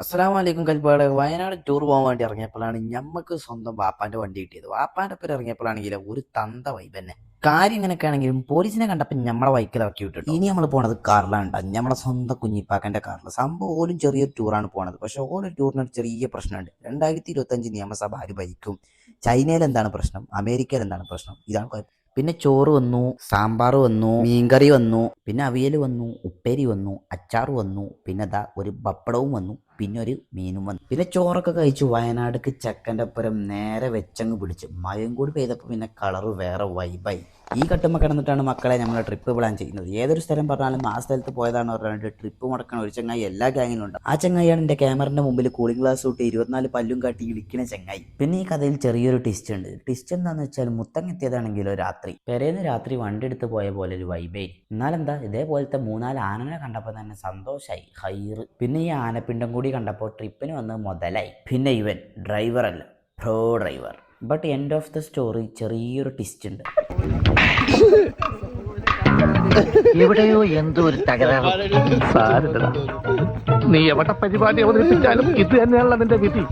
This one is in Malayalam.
അസ്സലാമലൈക്കും കൽപ്പാട്. വയനാട് ടൂർ പോകാൻ വേണ്ടി ഇറങ്ങിയപ്പോഴാണ് ഞമ്മക്ക് സ്വന്തം വാപ്പാന്റെ വണ്ടി കിട്ടിയത്. വാപ്പാന്റെ പേര് ഇറങ്ങിയപ്പോഴാണെങ്കിൽ ഒരു തന്ത വൈബ് തന്നെ. കാര്യം ഇങ്ങനെയൊക്കെ ആണെങ്കിലും പോലീസിനെ കണ്ടപ്പോൾ നമ്മളെ ബൈക്കിൽ ഇറക്കി വിട്ടിട്ടു. ഇനി നമ്മൾ പോണത് കാറിലാണ്. നമ്മളെ സ്വന്തം കുഞ്ഞിപ്പാക്കന്റെ കാറിൽ. സംഭവം ഓലും ചെറിയൊരു ടൂറാണ് പോണത്. പക്ഷെ ഓരോ ടൂറിനൊരു ചെറിയ പ്രശ്നമുണ്ട്. 2025 നിയമസഭ ആര് ഭരിക്കും? ചൈനയിൽ എന്താണ് പ്രശ്നം? അമേരിക്കയിൽ എന്താണ് പ്രശ്നം? ഇതാണ് കുഴപ്പം. പിന്നെ ചോറ് വന്നു, സാമ്പാർ വന്നു, മീൻകറി വന്നു, പിന്നെ അവിയൽ വന്നു, ഉപ്പേരി വന്നു, അച്ചാർ വന്നു, പിന്നെ ദാ ഒരു പപ്പടവും വന്നു, പിന്നെ ഒരു മീനും വന്നു. പിന്നെ ചോറൊക്കെ കഴിച്ചു വയനാടിക്ക് ചെക്കൻ്റെ ഒപ്പരം നേരെ വെച്ചങ്ങ് പിടിച്ച്. മഴയും കൂടി പെയ്തപ്പോൾ പിന്നെ കളറ് വേറെ വൈബായി. ഈ കട്ടുമ്മ കിടന്നിട്ടാണ് മക്കളെ നമ്മളെ ട്രിപ്പ് പ്ലാൻ ചെയ്യുന്നത്. ഏതൊരു സ്ഥലം പറഞ്ഞാലും ആ സ്ഥലത്ത് പോയതാണ് പറഞ്ഞിട്ട് ട്രിപ്പ് മുടക്കണ ഒരു ചങ്ങായി എല്ലാ ഗാങ്ങിലും ഉണ്ട്. ആ ചങ്ങായിയാണ് എൻ്റെ ക്യാമറയുടെ മുമ്പിൽ കൂളിംഗ് ഗ്ലാസ് ഇട്ട് 24 പല്ലും കാട്ടി ഇളിക്കണ ചങ്ങായി. പിന്നെ ഈ കഥയിൽ ചെറിയൊരു ട്വിസ്റ്റ് ഉണ്ട്. ട്വിസ്റ്റ് എന്താണെന്ന് വെച്ചാൽ മുത്തങ്ങെത്തിയതാണെങ്കിലോ രാത്രി പെരേന്ന് രാത്രി വണ്ടി എടുത്ത് പോയ പോലെ ഒരു വൈബേ. എന്നാലെന്താ ഇതേപോലത്തെ 3-4 ആനനെ കണ്ടപ്പോൾ തന്നെ സന്തോഷമായി ഹൈറ്. പിന്നെ ഈ ആനപ്പിണ്ടം കൂടി കണ്ടപ്പോൾ ട്രിപ്പിന് വന്ന് മുതലായി. പിന്നെ ഇവൻ ഡ്രൈവറല്ല, pro driver. But end of the story ചെറിയൊരു ട്വിസ്റ്റ് ഉണ്ട്. എവിടെയോ എന്തോ ഒരു തകരാറ്. സാരില്ലടാ, നീ എവിടെ പരിപാടി അവതരിപ്പിച്ചാലും ഇത് തന്നെയാണല്ലോ നിന്റെ വിധി.